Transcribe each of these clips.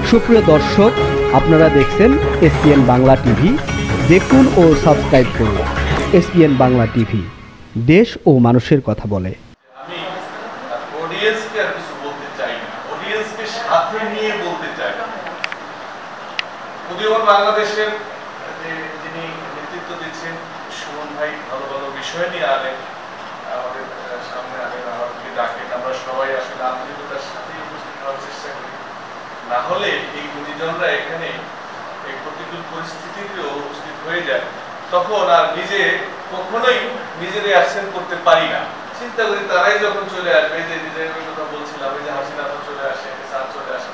সুপ্রিয় দর্শক, আপনারা দেখছেন এসপিএন বাংলা টিভি। দেখুন ও সাবস্ক্রাইব করুন এসপিএন বাংলা টিভি, দেশ ও মানুষের কথা বলে। আমি অডিয়েন্সকে আর কিছু বলতে চাই না, অডিয়েন্সকে সাথে নিয়ে বলতে চাই। উদীয়মান বাংলাদেশের যিনি নেতৃত্ব দিচ্ছেন সুমন ভাই ভালো ভালো বিষয় নিয়ে আনেন, আমাদের সামনে আনেন, আমাদেরকে ডাকেন। আমরা সবাই আসলে আন্তরিকতার সাথে উপস্থিত হওয়ার চেষ্টা করি। না হলে এই গুণীজনরা এখানে এই প্রতিকূল পরিস্থিতিতেও উপস্থিত হয়ে যায়, তখন আর নিজে কখনোই নিজেদের অ্যাবসেন্ট করতে পারি না। চিন্তা করি তারাই যখন চলে আসবে, যে নিজের কথা বলছিলাম, এই যে হাসিনা চলে আসে, স্যার চলে আসে,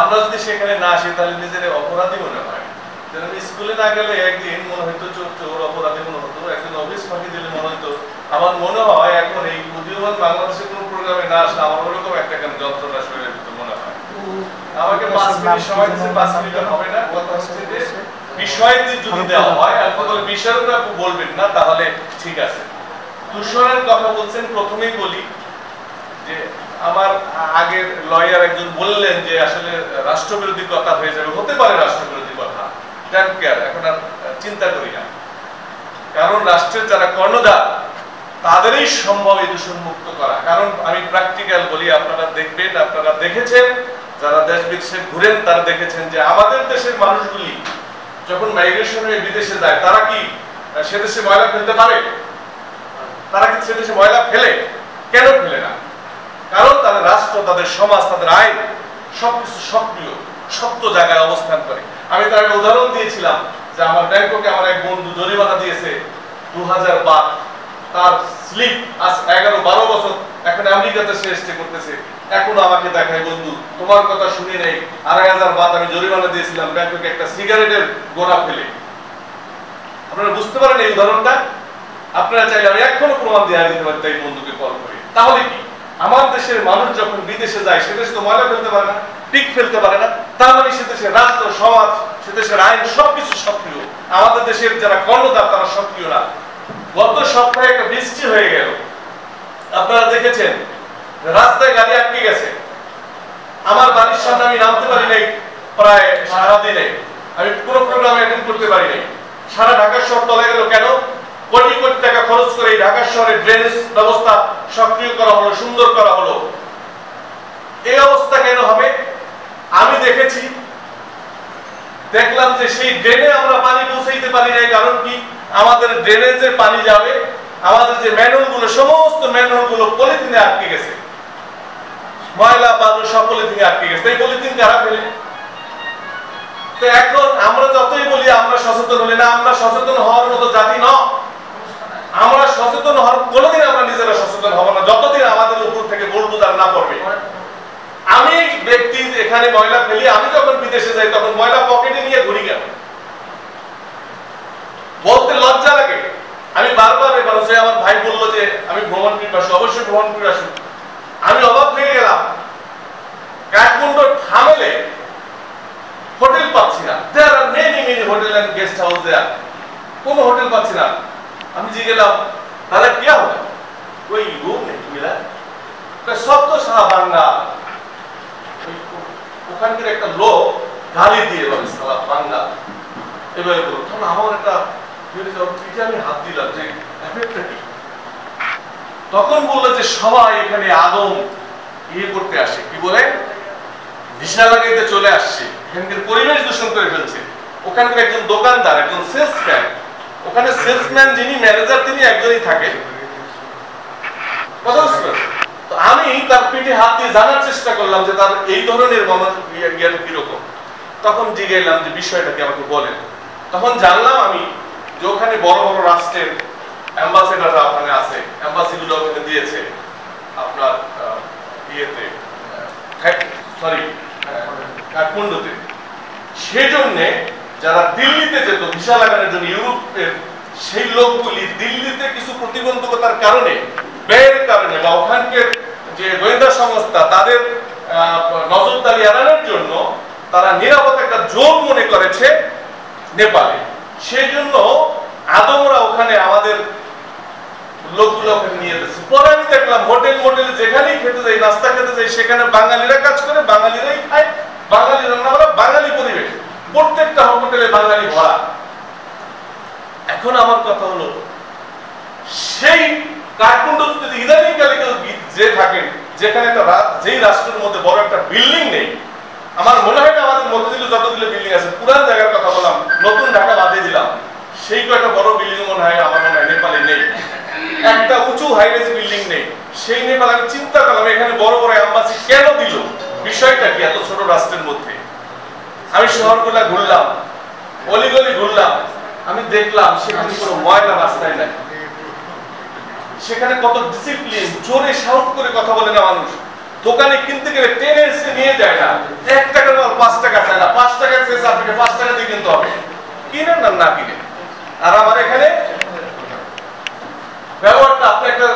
আমরা যদি সেখানে না আসি তাহলে নিজের অপরাধী মনে হয়। যেন স্কুলে না গেলে একদিন মনে হয়তো চোর চোর, অপরাধী মনে হতো, একদিন অফিস ফাঁকি দিলে মনে হতো। আমার মনে হয় এখন এই উদীয়মান বাংলাদেশের কোন প্রোগ্রামে না আসলে আমার ওরকম একটা কেন যন্ত্রণা শরীরের ভিতর মনে হয়। আমাকে 5 মিনিট সময় দিচ্ছে, 5 মিনিট হবে না। কথা হচ্ছে যে বিষয় যদি দেওয়া হয়, আর কথা বিষয়টা বলবেন না তাহলে ঠিক আছে। দূষণের কথা বলছেন, প্রথমেই বলি যে আমার আগের লয়ার একজন বললেন যে আসলে রাষ্ট্রবিরোধী কথা হয়ে যাবে। হতে পারে রাষ্ট্রবিরোধী কথা, এখন আর চিন্তা করি না, কারণ রাষ্ট্রের যারা কর্ণধার তাদেরই সম্ভব এই দূষণ মুক্ত করা। কারণ আমি প্র্যাকটিক্যাল বলি, আপনারা দেখবেন, আপনারা দেখেছেন, যারা দেশ বিদেশে ঘুরেন তারা দেখেছেন যে আমাদের দেশের মানুষগুলি যখন মাইগ্রেশন হয়ে বিদেশে যায়, তারা কি সে দেশে ময়লা ফেলতে পারে? তারা কি সে দেশে ময়লা ফেলে? কেন ফেলে না? কারণ তাদের রাষ্ট্র, তাদের সমাজ, তাদের আইন সবকিছু সক্রিয়, সত্য জায়গায় অবস্থান করে। আমি তার একটা উদাহরণ দিয়েছিলাম যে আমার ব্যাংককে আমার এক বন্ধু জরিমানা দিয়েছে 2000 বাট। তার স্লিপ আজ 11-12 বছর এখন আমেরিকাতে সে স্টে করতেছে। এখনো আমাকে দেখায়, বন্ধু তোমার কথা শুনে নেই, 2500 বাট আমি জরিমানা দিয়েছিলাম ব্যাংককে একটা সিগারেটের গোড়া ফেলে। আপনারা বুঝতে পারেন এই উদাহরণটা? আপনারা চাইলে আমি এখনো প্রমাণ দিয়ে দিতে পারি তাই বন্ধুকে কল করে। তাহলে কি আমার দেশের মানুষ যখন বিদেশে যায়, সে দেশে তো ময়লা ফেলতে পারে না, পিক ফেলতে পারে না, তার মানে সে দেশের রাষ্ট্র, সমাজ, সে দেশের আইন সবকিছু সক্রিয়। আমাদের দেশের যারা কর্ণধার তারা সক্রিয় না। গত সপ্তাহে একটা বৃষ্টি হয়ে গেল, আপনারা দেখেছেন, রাস্তায় গাড়ি আটকে গেছে। আমার বাড়ির সামনে আমি নামতে পারি নাই প্রায় সারাদিনে, আমি পুরো প্রোগ্রাম অ্যাটেন্ড করতে পারি নাই। সারা ঢাকা শহর তলে গেল। কেন? কোটি কোটি টাকা খরচ করে এই ঢাকা শহরের ড্রেনেজ ব্যবস্থা সক্রিয় করা হলো, সুন্দর করা হলো। এই অবস্থা কেন হবে? আমি দেখলাম যে সেই ড্রেনে আমরা পানি পৌঁছাইতে পারি নাই। কারণ কি? আমাদের ড্রেনে যে পানি যাবে, আমাদের যে ম্যানহোল গুলো, সমস্ত ম্যানহোল গুলো পলিথিনে আটকে গেছে। ময়লা বালু সব পলিথিনে আটকে গেছে। এই পলিথিন কারা ফেলে? তো এখন আমরা যতই বলি আমরা সচেতন হলে না, আমরা সচেতন হওয়ার মতো জাতি ন। আমরা সচেতন হওয়ার কোনোদিন আমরা নিজেরা সচেতন হব না যতদিন আমাদের উপর থেকে বুলডোজার না পড়বে। আমি ব্যক্তি এখানে ময়লা ফেলি, আমি যখন বিদেশে যাই তখন ময়লা পকেটে নিয়ে ঘুরি কেন? বলতে লজ্জা লাগে। আমি বারবার এবার আমার ভাই বললো যে আমি ভ্রমণ পিপাসু, অবশ্যই ভ্রমণ পিপাসু। আমি অবাক হয়ে গেলাম, কাঠমান্ডুর থামেলে হোটেল পাচ্ছি না। There are many hotel and guest house there, কোনো হোটেল পাচ্ছি না। আমি যে গেলাম, তাহলে কি হবে? ওই রুম নেই মিলা, সব তো সারা বাংলা। ওখানকার একটা লোক গালি দিয়ে বলে সারা বাংলা, এবারে বলো। তখন আমার একটা আমি হাত দিলাম যে তখন বললো যে সবাই এখানে আদম করতে আসে, কি বলে ভিসা লাগাইতে চলে আসছে, এখানকার পরিবেশ দূষণ করে ফেলছে। ওখানকার একজন দোকানদার, একজন সেলসম্যান, ওখানে সেলসম্যান যিনি ম্যানেজার তিনি একজনই থাকে। কথা বুঝতে পারছেন? তো আমি তার পিঠে হাত দিয়ে জানার চেষ্টা করলাম যে তার এই ধরনের জ্ঞান কিরকম। তখন জিজ্ঞাসলাম যে বিষয়টা কি আমাকে বলেন। তখন জানলাম আমি যে ওখানে বড় বড় রাষ্ট্রের অ্যাম্বাসেডাররা ওখানে আছে, অ্যাম্বাসিগুলো ওখানে দিয়েছে আপনার ইয়েতে, কাঠমান্ডুতে। সেজন্য যারা দিল্লিতে যেত ভিসা লাগানোর জন্য ইউরোপের, সেই লোকগুলি দিল্লিতে কিছু প্রতিবন্ধকতার কারণে, ব্যয়ের কারণে বা ওখানকার যে গোয়েন্দা সংস্থা তাদের নজরদারি এড়ানোর জন্য তারা নিরাপদ একটা জোন মনে করেছে নেপালে। সেই জন্য আদমরা ওখানে আমাদের লোকগুলো ওখানে নিয়ে যাচ্ছে। পরে আমি দেখলাম হোটেলে যেখানেই খেতে যাই, নাস্তা খেতে যাই, সেখানে বাঙালিরা কাজ করে, বাঙালিরাই খায়, বাঙালি রান্না করা, বাঙালি পরিবেশ, প্রত্যেকটা হোটেলে বাঙালি ভরা। এখন আমার কথা হলো, সেই কাঠমান্ডু যদি ইদানিং কালে কেউ যে থাকেন, যেখানে যেই রাষ্ট্রের মধ্যে বড় একটা বিল্ডিং নেই, আমার মনে হয় না আমাদের মধ্যদিলে যতগুলো বিল্ডিং আছে, পুরান জায়গার কথা বললাম, নতুন ঢাকা বাদে দিলাম, সেই কয়টা বড় বিল্ডিং মনে হয় আমার মনে হয় নেপালে নেই। একটা উঁচু হাইরেজ বিল্ডিং নেই সেই নেপাল। আমি চিন্তা করলাম এখানে বড় বড় এম্বাসি কেন দিল, বিষয়টা কি এত ছোট রাষ্ট্রের মধ্যে। আমি শহরগুলা ঘুরলাম, অলিগলি ঘুরলাম, আমি দেখলাম সেখানে কোনো ময়লা রাস্তায় নাই, সেখানে কত ডিসিপ্লিন, জোরে শাউট করে কথা বলে না মানুষ। দোকানে কিনতে গেলে টেনে এসে নিয়ে যায় না, 1 টাকার মাল 5 টাকা চায় না, 5 টাকা চেয়েছে আপনাকে 5 টাকা দিয়ে কিনতে হবে, কিনেন না না কিনে। আর আমার এখানে ব্যবহারটা, আপনি একটা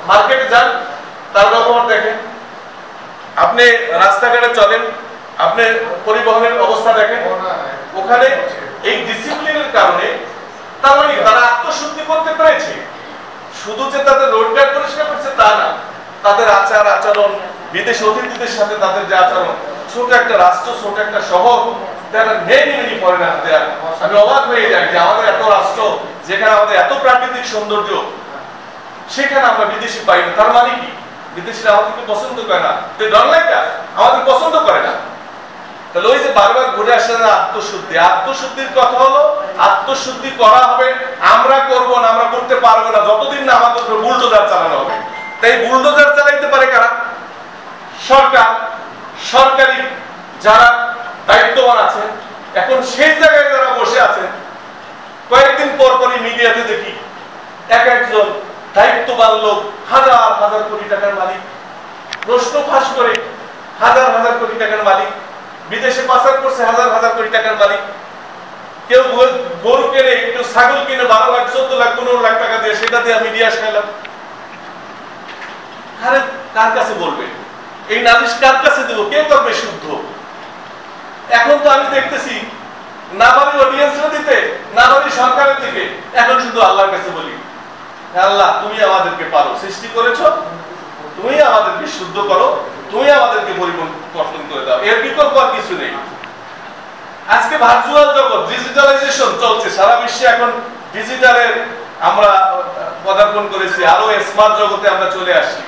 মার্কেটে যান, তার ব্যবহার দেখেন, আপনি রাস্তাঘাটে চলেন, আপনি পরিবহনের অবস্থা দেখেন, ওখানে এই ডিসিপ্লিনের কারণে তার মানে তারা আত্মশুদ্ধি করতে পেরেছে। শুধু যে তাদের রোডঘাট পরিষ্কার করছে তা না, তাদের আচার আচরণ, বিদেশি অতিথিদের সাথে তাদের যে আচরণ, ছোট একটা রাষ্ট্র, ছোট একটা শহর, তারা মেনি ফরেনার দেয়ার। আমি অবাক হয়ে যাই যে আমাদের এত রাষ্ট্র, যেখানে আমাদের এত প্রাকৃতিক সৌন্দর্য, সেখানে আমরা বিদেশি পাই না। তার মানে কি বিদেশিরা আমাদেরকে পছন্দ করে না, আমাদের পছন্দ করে না। তাহলে ওই যে বারবার ঘুরে আসে না আত্মশুদ্ধি, আত্মশুদ্ধির কথা হলো, আত্মশুদ্ধি করা হবে, আমরা করব না, আমরা করতে পারবো না যতদিন না আমাদের উপর বুলডোজার চালানো হবে। তাই বুলডোজার চালাইতে পারে কারা? সরকার, সরকারি যারা দায়িত্ববান আছেন, এখন সেই জায়গায় যারা বসে আছেন, কয়েকদিন পর পরই মিডিয়াতে দেখি একজন দায়িত্ববান লোক, হাজার হাজার কোটি টাকার মালিক, প্রশ্ন ফাঁস করে হাজার হাজার কোটি টাকার মালিক, বিদেশে পাচার করছে হাজার হাজার কোটি টাকার মালিক, কেউ গরু কিনে, কেউ ছাগল কিনে 12 লাখ 14 লাখ 15 লাখ টাকা দিয়ে, সেটা দিয়ে মিডিয়া খাইলাম। আরে কার কাছে বলবে এই নালিশ, কার কাছে দেব, কে করবে শুদ্ধ? এখন তো আমি দেখতেছি না পারি অডিয়েন্সরা দিতে, না পারি সরকারের দিকে, এখন শুধু আল্লাহর কাছে বলি, আল্লাহ তুমি আমাদেরকে পারো, সৃষ্টি করেছো, তুমি আমাদেরকে শুদ্ধ করো, তুমি আমাদেরকে পরিবর্তন করে দাও, এর বিকল্প আর কিছু নেই। আজকে ভার্চুয়াল জগৎ, ডিজিটালাইজেশন চলছে সারা বিশ্বে, এখন ডিজিটালের আমরা পদার্পণ করেছি, আরো স্মার্ট জগতে আমরা চলে আসি।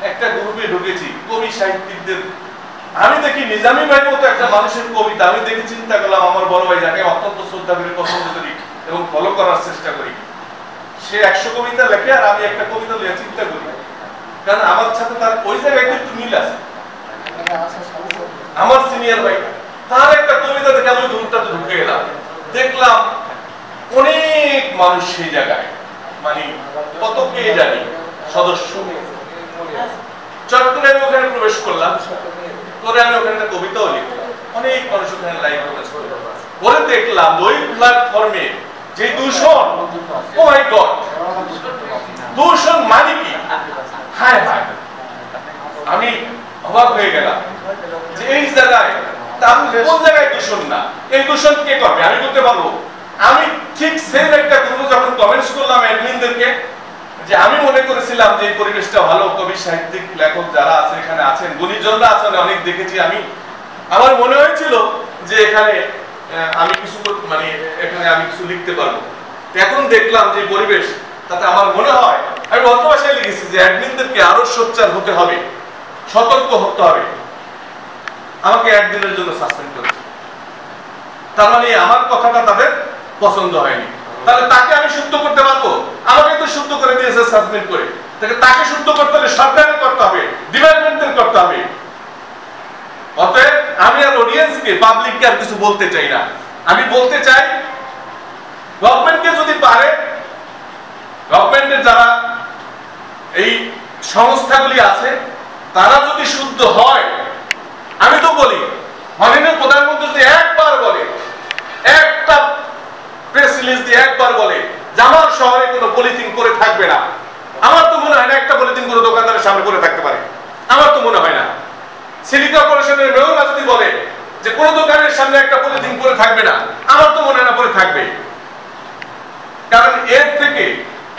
একটা গ্রুপে ঢুকেছি কবি সাহিত্যিকদের, আমি দেখি নিজামী ভাইয়ের মতো একটা মানুষের কবিতা, আমি দেখি চিন্তা করলাম, আমার বড় ভাই যাকে অত্যন্ত শ্রদ্ধা করি, পছন্দ করি এবং ফলো করার চেষ্টা করি, সে 100 কবিতা লেখে আর আমি একটা কবিতা লিখে চিন্তা করি, কারণ আমার সাথে তার ওই জায়গায় একটু মিল আছে। আমার সিনিয়র ভাই, তার একটা কবিতা দেখে আমি গ্রুপটাতে ঢুকে গেলাম, দেখলাম অনেক মানুষ সেই জায়গায়, মানে কত কে জানি সদস্য। চট্টগ্রামে ওখানে প্রবেশ করলাম, করে আমি ওখানে একটা কবিতাও লিখলাম, অনেক মানুষ ওখানে লাইভ করেছে। পরে দেখলাম ওই প্ল্যাটফর্মে যে দূষণ, ও মাই গড, দূষণ মানে কি? হায় হায়, আমি অবাক হয়ে গেলাম যে এই জায়গায়, কোন জায়গায় দূষণ না, এই দূষণ কে করবে? আমি করতে পারবো? আমি ঠিক সেম একটা গ্রুপে যখন কমেন্টস করলাম অ্যাডমিনদেরকে, যে আমি মনে করেছিলাম যে এই পরিবেশটা ভালো, কবি সাহিত্যিক লেখক যারা আছে এখানে আছেন, গুণীজনরা আছেন, অনেক দেখেছি আমি, আমার মনে হয়েছিল যে এখানে আমি কিছু মানে এখানে আমি কিছু লিখতে পারবো। এখন দেখলাম যে পরিবেশ, তাতে আমার মনে হয়, আমি অন্য ভাষায় লিখেছি যে অ্যাডমিনদেরকে আরো সোচ্চার হতে হবে, সতর্ক হতে হবে। আমাকে 1 দিনের জন্য সাসপেন্ড করেছে, তার মানে আমার কথাটা তাদের পছন্দ হয়নি। তাহলে তাকে আমি শুদ্ধ করতে পারবো? আমাকে তো শুদ্ধ করে দিয়েছে সাসপেন্ড করে, তাকে শুদ্ধ করতে হলে সরকারের করতে হবে, ডিপার্টমেন্টের করতে হবে। অতএব আমি আর অডিয়েন্সকে, পাবলিককে আর কিছু বলতে চাই না। আমি বলতে চাই গভর্নমেন্টকে যদি পারে, গভর্নমেন্টের যারা এই সংস্থাগুলি আছে তারা যদি শুদ্ধ হয়, আমি তো বলি মাননীয় প্রধানমন্ত্রী যদি একবার বলে, একটা প্রেস রিলিজ দিয়ে একবার বলে যে আমার শহরে কোনো পলিথিন করে থাকবে না, আমার তো মনে হয় না একটা পলিথিন কোনো দোকানদারের সামনে করে থাকতে পারে, আমার তো মনে হয় না। সিটি কর্পোরেশনের মেয়ররা যদি বলে যে কোনো দোকানের সামনে একটা পলিথিন করে থাকবে না, আমার তো মনে হয় না করে থাকবে। কারণ এর থেকে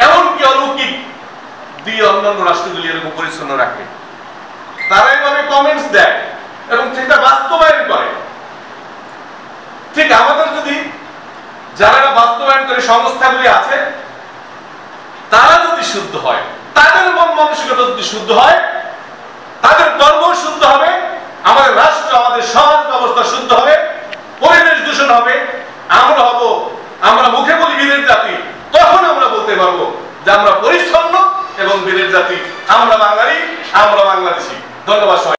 এমন কি অলৌকিক দিয়ে অন্যান্য রাষ্ট্রগুলি এরকম পরিচ্ছন্ন রাখে। তারা এইভাবে কমেন্টস দেয় এবং সেটা বাস্তবায়ন করে। ঠিক আমাদের যদি যারা বাস্তবায়ন করে সংস্থাগুলি আছে তারা যদি শুদ্ধ হয়, তাদের মন মানসিকতা যদি শুদ্ধ হয়, তাদের কর্ম শুদ্ধ হবে, আমাদের রাষ্ট্র আমাদের সমাজ ব্যবস্থা শুদ্ধ হবে, পরিবেশ দূষণ হবে, আমরা মুখে বলি বীরের জাতি, তখন আমরা বলতে পারবো যে আমরা পরিচ্ছন্ন এবং বীরের জাতি, আমরা বাঙালি, আমরা বাংলাদেশি। ধন্যবাদ।